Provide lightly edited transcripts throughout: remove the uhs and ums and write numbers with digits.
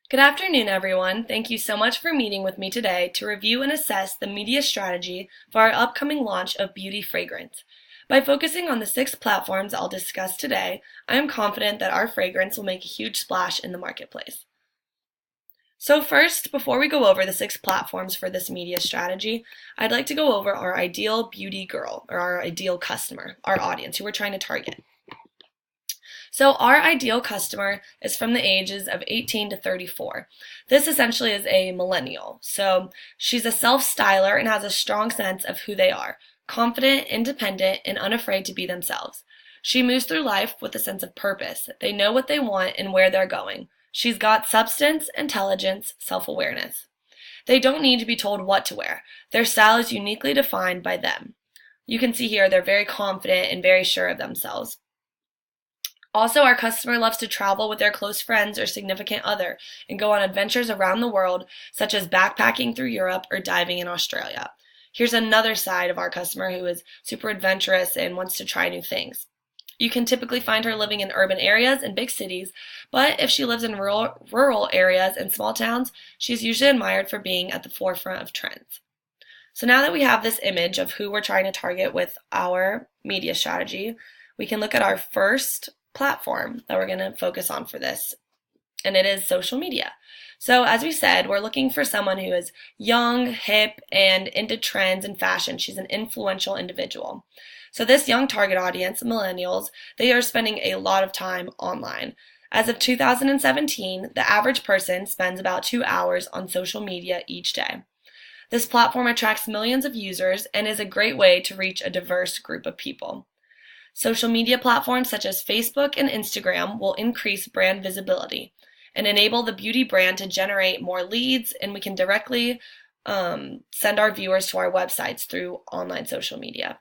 Good afternoon, everyone. Thank you so much for meeting with me today to review and assess the media strategy for our upcoming launch of Beauty Fragrance. By focusing on the 6 platforms I'll discuss today, I am confident that our fragrance will make a huge splash in the marketplace. So first, before we go over the 6 platforms for this media strategy, I'd like to go over our ideal beauty girl, or our ideal customer, our audience, who we're trying to target. So our ideal customer is from the ages of 18 to 34. This essentially is a millennial. So she's a self-styler and has a strong sense of who they are, confident, independent, and unafraid to be themselves. She moves through life with a sense of purpose. They know what they want and where they're going. She's got substance, intelligence, self-awareness. They don't need to be told what to wear. Their style is uniquely defined by them. You can see here they're very confident and very sure of themselves. Also, our customer loves to travel with their close friends or significant other and go on adventures around the world, such as backpacking through Europe or diving in Australia. Here's another side of our customer who is super adventurous and wants to try new things. You can typically find her living in urban areas and big cities, but if she lives in rural areas and small towns, she's usually admired for being at the forefront of trends. So now that we have this image of who we're trying to target with our media strategy, we can look at our first platform that we're going to focus on for this, and it is social media. So as we said, we're looking for someone who is young, hip, and into trends and fashion. She's an influential individual. So this young target audience, millennials, they are spending a lot of time online. As of 2017, the average person spends about 2 hours on social media each day. This platform attracts millions of users and is a great way to reach a diverse group of people. Social media platforms such as Facebook and Instagram will increase brand visibility and enable the beauty brand to generate more leads, and we can directly send our viewers to our websites through online social media.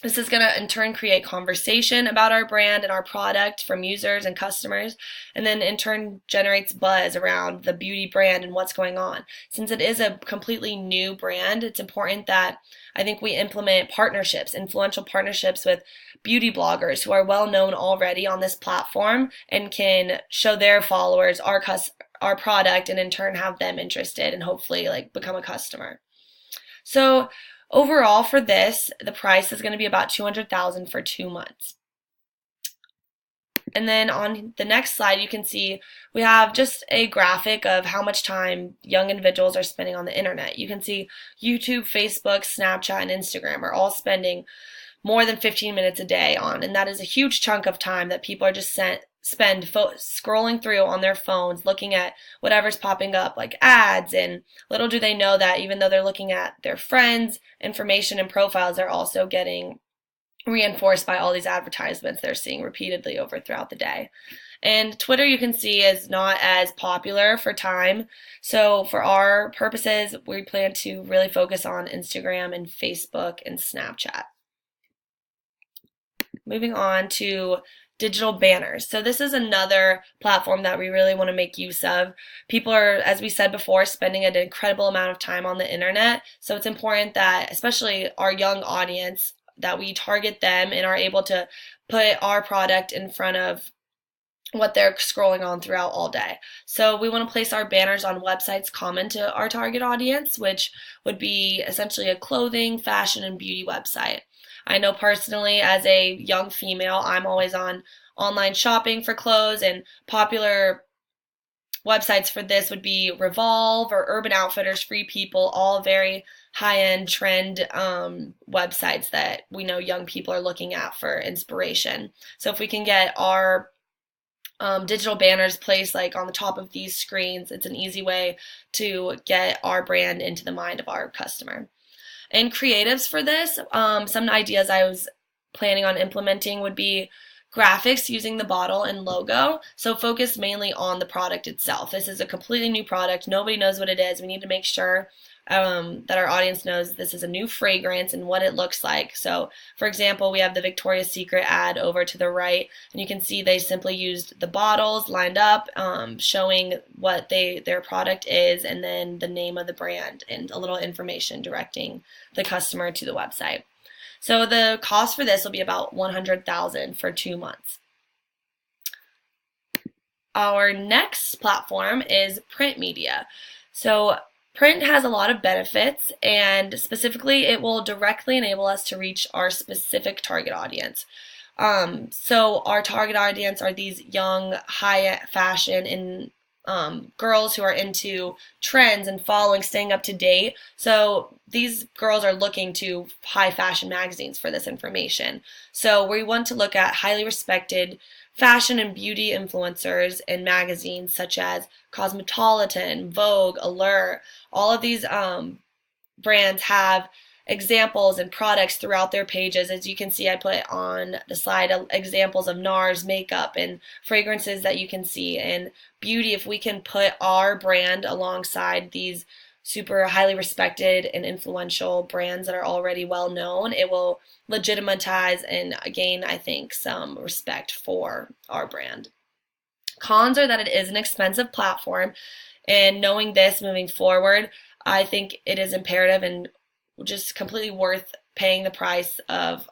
This is going to in turn create conversation about our brand and our product from users and customers, and then in turn generates buzz around the beauty brand and what's going on. Since it is a completely new brand, it's important that I think we implement partnerships, influential partnerships with beauty bloggers who are well known already on this platform and can show their followers our product and in turn have them interested and hopefully become a customer. So overall for this, the price is going to be about $200,000 for 2 months. And then on the next slide, you can see we have just a graphic of how much time young individuals are spending on the internet. You can see YouTube, Facebook, Snapchat, and Instagram are all spending more than 15 minutes a day on, and that is a huge chunk of time that people are just scrolling through on their phones, looking at whatever's popping up, like ads, and little do they know that even though they're looking at their friends' information and profiles, they're also getting reinforced by all these advertisements they're seeing repeatedly throughout the day. And Twitter, you can see, is not as popular for time. So for our purposes, we plan to really focus on Instagram and Facebook and Snapchat. Moving on to digital banners. So this is another platform that we really want to make use of. People are, as we said before, spending an incredible amount of time on the internet. So it's important that, especially our young audience, that we target them and are able to put our product in front of what they're scrolling on throughout all day. So we want to place our banners on websites common to our target audience, which would be essentially a clothing, fashion, and beauty website. I know personally, as a young female, I'm always on online shopping for clothes, and popular websites for this would be Revolve or Urban Outfitters, Free People, all very high-end trend websites that we know young people are looking at for inspiration. So if we can get our digital banners placed on the top of these screens, it's an easy way to get our brand into the mind of our customer. And creatives for this, some ideas I was planning on implementing would be graphics using the bottle and logo, so focus mainly on the product itself. This is a completely new product. Nobody knows what it is. We need to make sure that our audience knows this is a new fragrance and what it looks like. So, for example, we have the Victoria's Secret ad over to the right, and you can see they simply used the bottles lined up, showing what their product is, and then the name of the brand and a little information directing the customer to the website. So the cost for this will be about $100,000 for 2 months. our next platform is print media. So print has a lot of benefits, and specifically it will directly enable us to reach our specific target audience. So our target audience are these young, high fashion and girls who are into trends and following, staying up to date. So these girls are looking to high fashion magazines for this information. So we want to look at highly respected fashion and beauty influencers in magazines such as Cosmopolitan, Vogue, Allure. All of these brands have examples and products throughout their pages. As you can see, I put on the slide examples of NARS makeup and fragrances that you can see. And beauty, if we can put our brand alongside these super highly respected and influential brands that are already well known, it will legitimize and gain, I think, some respect for our brand. Cons are that it is an expensive platform, and knowing this moving forward, I think it is imperative and just completely worth paying the price of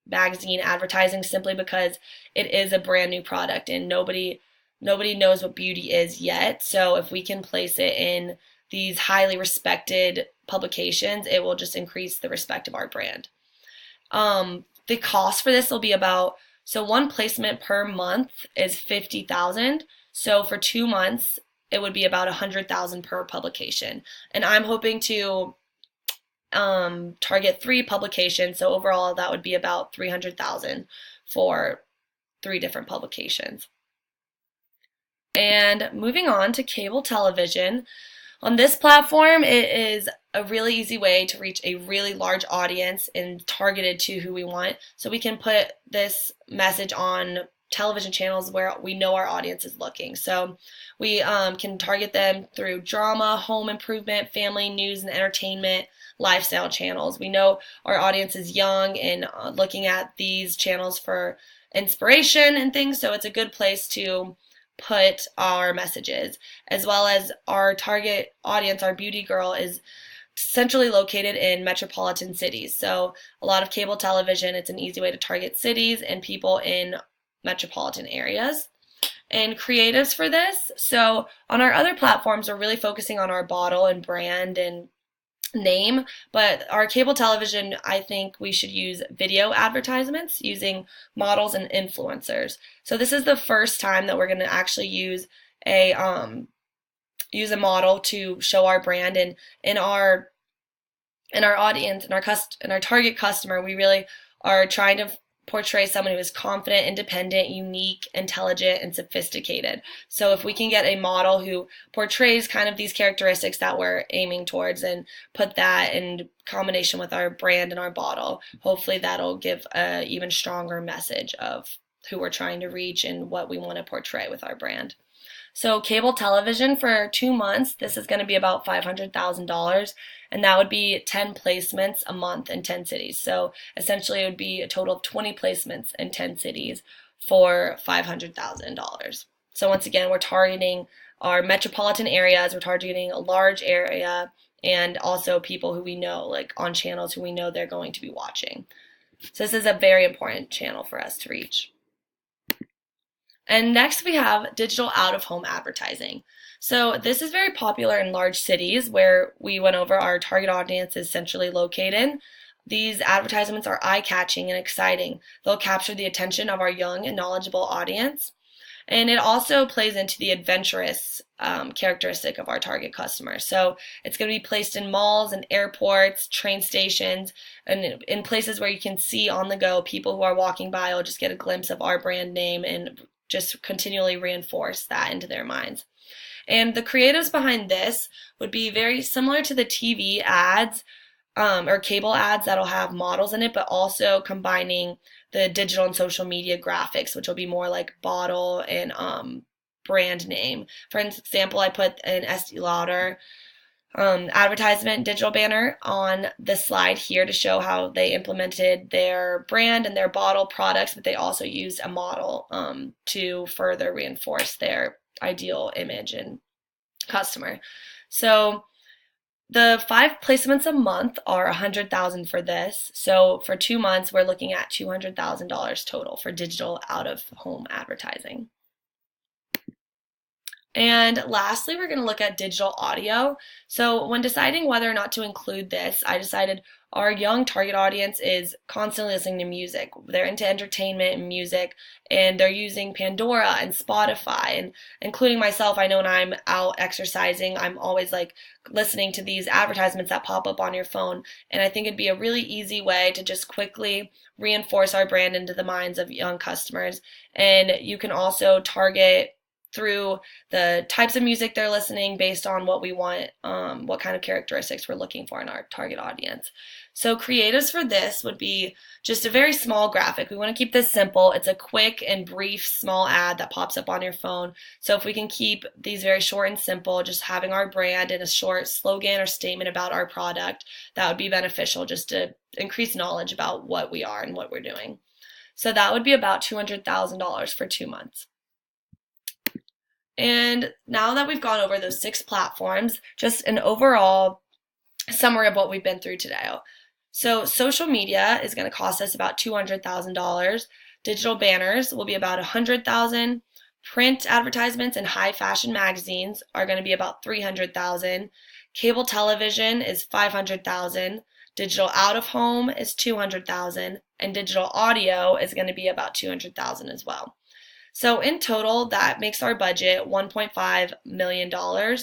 magazine advertising, simply because it is a brand new product and nobody knows what beauty is yet. So if we can place it in these highly respected publications, it will just increase the respect of our brand. The cost for this will be about, so one placement per month is $50,000. So for 2 months, it would be about $100,000 per publication. And I'm hoping to target 3 publications, so overall that would be about $300,000 for 3 different publications. And moving on to cable television, on this platform it is a really easy way to reach a really large audience and targeted to who we want. So we can put this message on television channels where we know our audience is looking. So we can target them through drama, home improvement, family, news and entertainment, lifestyle channels. We know our audience is young and looking at these channels for inspiration and things, so it's a good place to put our messages. As well as our target audience, our beauty girl, is centrally located in metropolitan cities. So a lot of cable television, it's an easy way to target cities and people in metropolitan areas. And creatives for this, so on our other platforms we're really focusing on our bottle and brand and name, but our cable television, I think we should use video advertisements using models and influencers. So this is the first time that we're going to actually use a model to show our brand, and in our audience and our target customer, we really are trying to portray someone who is confident, independent, unique, intelligent, and sophisticated. So if we can get a model who portrays kind of these characteristics that we're aiming towards and put that in combination with our brand and our bottle, hopefully that'll give an even stronger message of who we're trying to reach and what we want to portray with our brand. So cable television for 2 months, this is going to be about $500,000, and that would be 10 placements a month in 10 cities. So essentially it would be a total of 20 placements in 10 cities for $500,000. So once again, we're targeting our metropolitan areas, we're targeting a large area, and also people who we know, like on channels who we know they're going to be watching. So this is a very important channel for us to reach. And next we have digital out-of-home advertising. So this is very popular in large cities where we went over our target audience is centrally located. These advertisements are eye-catching and exciting. They'll capture the attention of our young and knowledgeable audience. And it also plays into the adventurous characteristic of our target customer. So it's going to be placed in malls and airports, train stations, and in places where you can see on the go people who are walking by will just get a glimpse of our brand name and just continually reinforce that into their minds. And the creatives behind this would be very similar to the TV ads or cable ads that'll have models in it, but also combining the digital and social media graphics, which will be more like bottle and brand name. For example, I put an Estee Lauder advertisement digital banner on the slide here to show how they implemented their brand and their bottle products, but they also used a model to further reinforce their ideal image and customer. So the 5 placements a month are $100,000 for this. So for 2 months, we're looking at $200,000 total for digital out-of-home advertising. And lastly, we're going to look at digital audio. So when deciding whether or not to include this, I decided our young target audience is constantly listening to music. They're into entertainment and music, and they're using Pandora and Spotify, and including myself, I know when I'm out exercising, I'm always like listening to these advertisements that pop up on your phone. And I think it'd be a really easy way to just quickly reinforce our brand into the minds of young customers. And you can also target through the types of music they're listening based on what we want, what kind of characteristics we're looking for in our target audience. So creatives for this would be just a very small graphic. We want to keep this simple. It's a quick and brief small ad that pops up on your phone. So if we can keep these very short and simple, just having our brand and a short slogan or statement about our product, that would be beneficial just to increase knowledge about what we are and what we're doing. So that would be about $200,000 for 2 months. And now that we've gone over those 6 platforms, just an overall summary of what we've been through today. So social media is going to cost us about $200,000. Digital banners will be about $100,000. Print advertisements in high fashion magazines are going to be about $300,000. Cable television is $500,000. Digital out of home is $200,000, and digital audio is going to be about $200,000 as well. So in total, that makes our budget $1.5 million,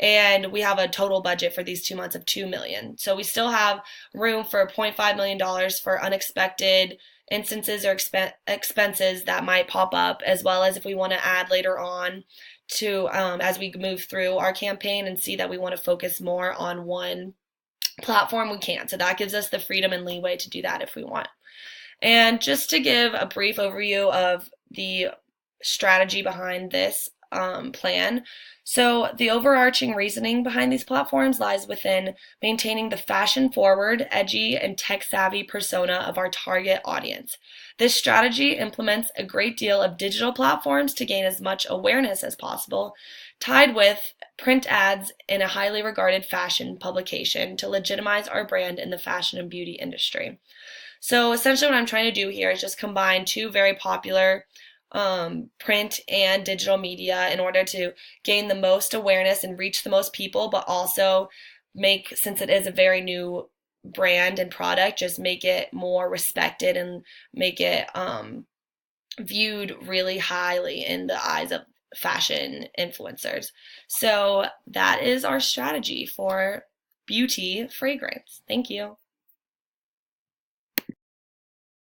and we have a total budget for these 2 months of $2 million. So we still have room for $0.5 million for unexpected instances or expenses that might pop up, as well as if we want to add later on to as we move through our campaign and see that we want to focus more on one platform, we can. So that gives us the freedom and leeway to do that if we want. And just to give a brief overview of the strategy behind this plan. So the overarching reasoning behind these platforms lies within maintaining the fashion-forward, edgy, and tech-savvy persona of our target audience. This strategy implements a great deal of digital platforms to gain as much awareness as possible, tied with print ads in a highly regarded fashion publication to legitimize our brand in the fashion and beauty industry. So essentially what I'm trying to do here is just combine 2 very popular print and digital media in order to gain the most awareness and reach the most people, but also make, since it is a very new brand and product, just make it more respected and make it viewed really highly in the eyes of fashion influencers. So that is our strategy for beauty fragrance. Thank you.